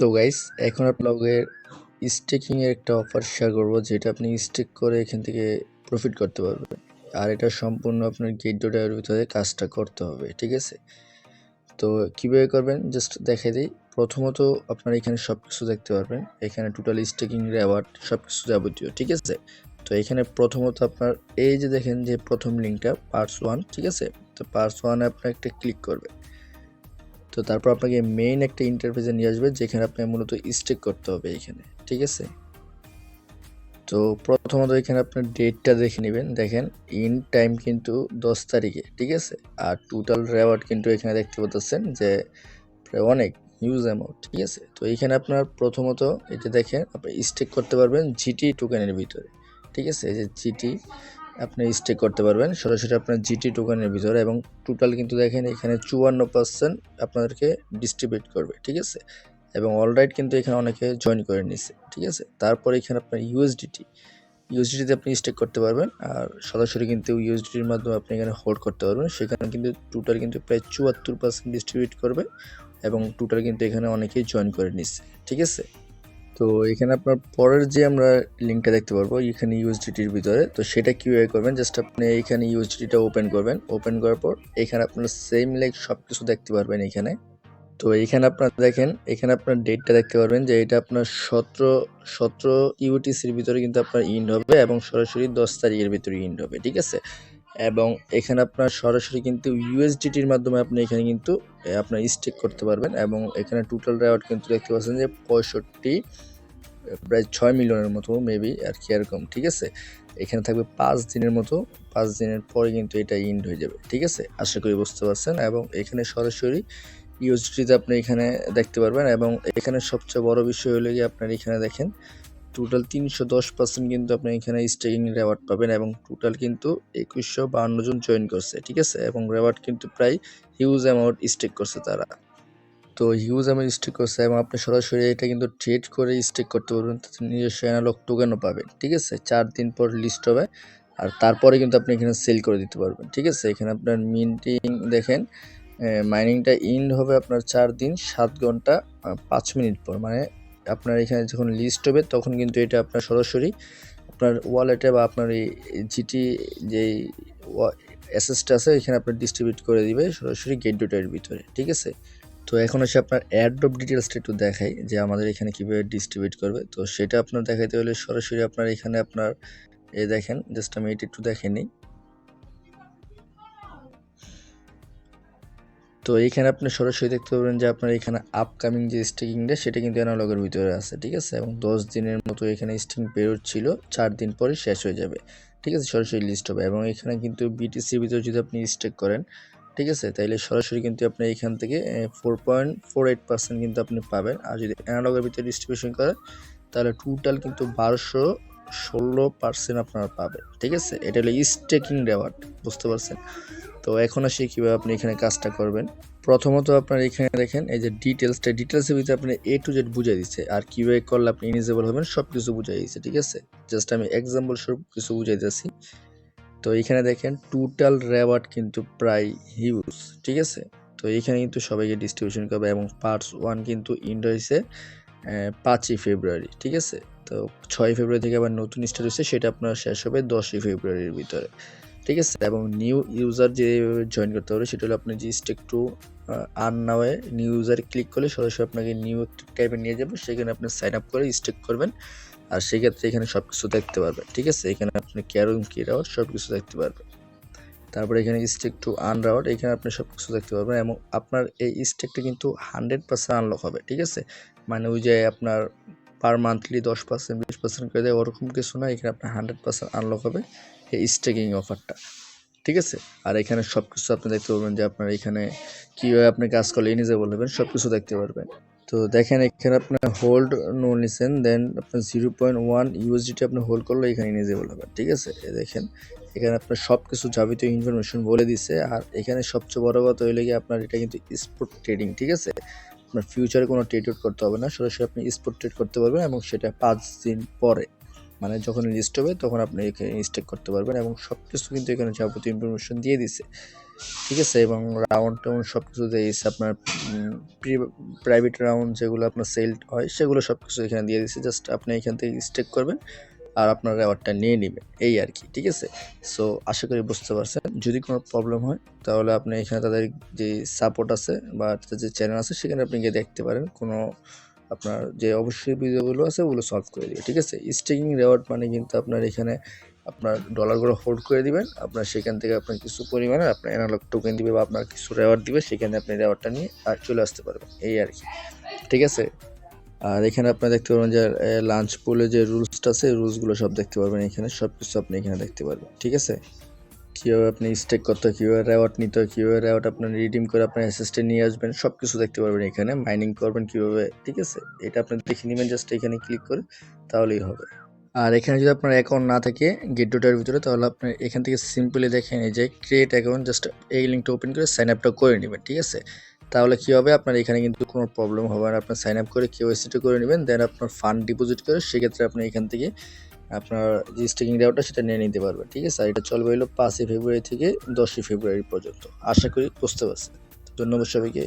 তো গাইস এখন আপনাদের স্টেকিং এর একটা অফার শেয়ার করব, যেটা আপনি স্টেক করে এখান থেকে প্রফিট করতে পারবেন। আর এটা সম্পূর্ণ আপনার গেট.আইওর ভিতরে কাজটা করতে হবে, ঠিক আছে? তো কিভাবে করবেন জাস্ট দেখাই দিই। প্রথমত আপনারা এখানে সবকিছু দেখতে পারবেন, এখানে টোটাল স্টেকিং রেওয়ার্ড সবকিছু যাবতীয়, ঠিক আছে? তো এখানে প্রথমত আপনার এই যে দেখেন যে প্রথম লিঙ্কটা পার্টস 1, ঠিক আছে? তো পার্টস 1 আপনার একটা ক্লিক করবেন। তো তারপর আপনাকে মেইন একটা ইন্টারফেসে নিয়ে আসবে, যেখানে আপনি মূলত স্টেক করতে হবে এখানে, ঠিক আছে? তো প্রথমত এখানে আপনার ডেটটা দেখে নেবেন। দেখেন ইন টাইম কিন্তু 10 তারিখে, ঠিক আছে? আর টোটাল রেওয়ার্ড কিন্তু এখানে দেখতে পাচ্ছেন যে প্রায় অনেক হিউজ অ্যামাউন্ট, ঠিক আছে? তো এইখানে আপনার প্রথমত এটা দেখেন আপনি স্টেক করতে পারবেন জিটি টোকেনের ভিতরে, ঠিক আছে? এই যে জিটি আপনি স্টেক করতে পারবেন সরাসরি আপনার জিটি টোকেনের ভিতরে, এবং টোটাল কিন্তু দেখেন এখানে 54% আপনাদেরকে ডিস্ট্রিবিউট করবে, ঠিক আছে? এবং অলরাইট কিন্তু এখানে অনেকে জয়েন করে নিছে, ঠিক আছে? তারপর এখানে আপনার ইউএসডিটিতে আপনি স্টেক করতে পারবেন, আর সরাসরি কিন্তু ইউএসডিটির মাধ্যমে আপনি এখানে হোল্ড করতে পারবেন। সেখানে কিন্তু টোটাল কিন্তু প্রায় 74% ডিস্ট্রিবিউট করবে, এবং টোটাল কিন্তু এখানে অনেকেই জয়েন করে নিচ্ছে, ঠিক আছে? তো এখানে আপনার পরের যে আমরা লিঙ্কটা দেখতে পারবো এখানে ইউএসডিটির ভিতরে, তো সেটা কিভাবে করবেন জাস্ট আপনি এইখানে ইউএসডিটিটা ওপেন করবেন। ওপেন করার পর এখানে আপনার সেম লাইক সব কিছু দেখতে পারবেন এখানে। তো এইখানে আপনার দেখেন এখানে আপনার ডেটটা দেখতে পারবেন যে এটা আপনার 17 ইউটিসির ভিতরে কিন্তু আপনার ইন্ড হবে, এবং সরাসরি 10 তারিখের ভিতরে ইন্ড হবে, ঠিক আছে? এবং এখানে আপনার সরাসরি কিন্তু ইউএসডিটির মাধ্যমে আপনি এখানে কিন্তু আপনার স্টেক করতে পারবেন, এবং এখানে টোটাল রেওয়ার্ড কিন্তু দেখতে পাচ্ছেন যে 65 প্রায় 6 মিলিয়নের মতো মেবি আর কি এরকম, ঠিক আছে? এখানে থাকবে 5 দিনের মতো। 5 দিনের পরে কিন্তু এটা ইন্ড হয়ে যাবে, ঠিক আছে? আশা করি বুঝতে পারছেন। এবং এখানে সরাসরি ইউএসডিতে আপনি এখানে দেখতে পারবেন, এবং এখানে সবচেয়ে বড় বিষয় হলো গিয়ে আপনার এখানে দেখেন টোটাল 310% কিন্তু আপনি এখানে স্টেকিং রেওয়ার্ড পাবেন, এবং টোটাল কিন্তু 2152 জন জয়েন করছে, ঠিক আছে? এবং রেওয়ার্ড কিন্তু প্রায় হিউজ অ্যামাউন্ট স্টেক করছে তারা। তো হিউজ অ্যামাউন্ট স্টেক করছে, এবং আপনি সরাসরি এটা কিন্তু ট্রেড করে স্টেক করতে পারবেন, তাতে নিজস্ব অ্যানালগ টোকেনও পাবেন, ঠিক আছে? 4 দিন পর লিস্ট হবে, আর তারপরে কিন্তু আপনি এখানে সেল করে দিতে পারবেন, ঠিক আছে? এখানে আপনার মিন্টিং দেখেন, মাইনিংটা ইন্ড হবে আপনার 4 দিন 7 ঘন্টা 5 মিনিট পর, মানে আপনার এখানে যখন লিস্ট হবে তখন কিন্তু এটা আপনার সরাসরি আপনার ওয়ালেটে বা আপনার এই জিটি যেই অ্যাসেসটা আছে এখানে আপনার ডিস্ট্রিবিউট করে দিবে সরাসরি গেট.আইওর ভিতরে, ঠিক আছে? তো এখন আসে আপনার এয়ারড্রপ ডিটেলসটা একটু দেখাই যে আমাদের এখানে কিভাবে ডিস্ট্রিবিউট করবে। তো সেটা আপনার দেখাইতে হলে সরাসরি আপনার এখানে আপনার এই দেখেন জাস্ট আমি এটা একটু দেখে নিই। তো এইখানে আপনি সরাসরি দেখতে পাবেন যে আপনার এখানে আপকামিং যে স্টেকিংটা সেটা কিন্তু অ্যানালগের ভিতরে আছে, ঠিক আছে? এবং 10 দিনের মতো এখানে স্টেকিং পিরিয়ড ছিল, 4 দিন পরে শেষ হয়ে যাবে, ঠিক আছে? সরাসরি লিস্ট হবে, এবং এখানে কিন্তু বিটিসির ভিতরে যদি আপনি স্টেক করেন, ঠিক আছে, তাইলে সরাসরি কিন্তু আপনি এখান থেকে 4.48% কিন্তু আপনি পাবেন। আর যদি অ্যানালগের ভিতরে ডিস্ট্রিবিউশন করেন তাহলে টোটাল কিন্তু 1216% আপনারা পাবেন, ঠিক আছে? এটা হলো স্টেকিং রেওয়ার্ড, বুঝতে পারছেন? তো এখন আসি কিভাবে আপনি এখানে কাজটা করবেন। প্রথমত আপনার এখানে দেখেন এই যে ডিটেলসের ভিতরে আপনি এ টু জেড বুঝাই দিচ্ছে, আর কিভাবে করলে আপনি ইলিজিবল হবেন সব কিছু বুঝাই দিচ্ছে, ঠিক আছে? জাস্ট আমি এক্সাম্পল স্বরূপ কিছু বুঝাইতেছি। তো এখানে দেখেন টোটাল রেওয়ার্ড কিন্তু প্রায় হিউজ, ঠিক আছে? তো এখানে কিন্তু সবাইকে ডিস্ট্রিবিউশন করবে, এবং পার্টস 1 কিন্তু ইন্ড হয়েছে 5ই ফেব্রুয়ারি, ঠিক আছে? তো 6ই ফেব্রুয়ারি থেকে আবার নতুন স্টার্ট হচ্ছে, সেটা আপনার শেষ হবে 10ই ফেব্রুয়ারির ভিতরে, ঠিক আছে? এবং নিউ ইউজার যে জয়েন করতে পারবে সেটা হলো আপনি যে স্টেক টু আর্ন নাওয়ে নিউ ইউজারে ক্লিক করলে সরাসরি আপনাকে নিউ টাইপে নিয়ে যাবে, সেখানে আপনি সাইন আপ করে স্টেক করবেন, আর সেক্ষেত্রে এখানে সব কিছু দেখতে পারবেন, ঠিক আছে? এখানে আপনি ক্যারোং কি রাওয়ার সব কিছু দেখতে পারবেন। তারপরে এখানে স্টেক টু আর্ন রাওয়ার্ড, এখানে আপনি সব কিছু দেখতে পারবেন, এবং আপনার এই স্টেকটা কিন্তু 100% আনলক হবে, ঠিক আছে? মানে ওই যে আপনার পার মান্থলি 10% 20% করে দেয় ওরকম কিছু না, এখানে আপনার 100% আনলক হবে এই স্টেকিং অফারটা, ঠিক আছে? আর এখানে সব কিছু আপনি দেখতে পারবেন যে আপনার এখানে কীভাবে আপনি কাজ করলে ইলিজিবল হবেন সব কিছু দেখতে পারবেন। তো দেখেন এখানে আপনার হোল্ড নো নিছেন, দেন আপনার 0.1 ইউএসডিটি আপনি হোল্ড করলে এখানে ইলিজিবল হবেন, ঠিক আছে? দেখেন এখানে আপনার সব কিছু যাবতীয় ইনফরমেশন বলে দিছে। আর এখানে সবচেয়ে বড় কথা হইলে গিয়ে আপনার এটা কিন্তু স্পট ট্রেডিং, ঠিক আছে? আপনার ফিউচারে কোনো ট্রেড করতে হবে না, সরাসরি আপনি স্পট ট্রেড করতে পারবেন, এবং সেটা 5 দিন পরে, মানে যখন লিস্ট হবে তখন আপনি এখানে স্টেক করতে পারবেন, এবং সব কিছু কিন্তু এখানে যাবতীয় ইনফরমেশন দিয়ে দিছে। ঠিক আছে, এবং রাউন্ড টাউন্ড সব কিছু দিয়ে দিচ্ছে আপনার প্রাইভেট রাউন্ড যেগুলো আপনার সেল হয় সেগুলো সব কিছু এখানে দিয়ে দিচ্ছে। জাস্ট আপনি এখান থেকে স্টেক করবেন আর আপনার রেওয়ার্ডটা নিয়ে নেবেন, এই আর কি। ঠিক আছে, সো আশা করি বুঝতে পারছেন। যদি কোনো প্রবলেম হয় তাহলে আপনি এখানে তাদের যে সাপোর্ট আছে বা তাদের যে চ্যানেল আছে সেখানে আপনি গিয়ে দেখতে পারেন। কোনো আপনার যে অবশ্যই ভিডিওগুলো আছে ওগুলো সলভ করে দিবে। ঠিক আছে, স্টেকিং রেওয়ার্ড মানে কিন্তু আপনার এখানে আপনার ডলারগুলো হোল্ড করে দিবেন, আপনার সেখান থেকে আপনার কিছু পরিমাণে আপনার অ্যানালগ টোকেন দিবে বা আপনার কিছু রেওয়ার্ড দিবে, সেখানে আপনি রেওয়ার্ডটা নিয়ে আর চলে আসতে পারবেন, এই আর কি। ঠিক আছে, আর এখানে আপনারা দেখতে পারবেন যে লাঞ্চ পুলে যে রুলসটা আছে রুলসগুলো সব দেখতে পারবেন এখানে, সব কিছু আপনি এখানে দেখতে পারবেন। ঠিক আছে, কীভাবে আপনি স্টেক করতে হয়, কীভাবে রেওয়ার্ড নিতে হয়, কীভাবে রেওয়ার্ড আপনার রিডিম করে আপনার অ্যাসেসটে নিয়ে আসবেন, সব কিছু দেখতে পারবেন এখানে। মাইনিং করবেন কীভাবে, ঠিক আছে, এটা আপনি দেখে নেবেন জাস্ট এখানে ক্লিক করে, তাহলেই হবে। আর এখানে যদি আপনার অ্যাকাউন্ট না থাকে গেটডটার ভিতরে, তাহলে আপনি এখান থেকে সিম্পলি দেখেন এই যে ক্রিয়েট অ্যাকাউন্ট, জাস্ট এই লিঙ্কটা ওপেন করে সাইন আপটা করে নেবেন। ঠিক আছে, তাহলে কী হবে, আপনার এখানে কিন্তু কোনো প্রবলেম হবে না। আপনার সাইন আপ করে কেওয়াইসিটা করে নেবেন, দেন আপনার ফান্ড ডিপোজিট করে সেক্ষেত্রে আপনি এখান থেকে আপনার যে স্টেকিং রেওয়ার্ডটা সেটা নিয়ে নিতে পারবেন। ঠিক আছে, আর এটা চলবে হলো 5ই ফেব্রুয়ারি থেকে 10ই ফেব্রুয়ারি পর্যন্ত। আশা করি বুঝতে পারছেন। ধন্যবাদ সবাইকে।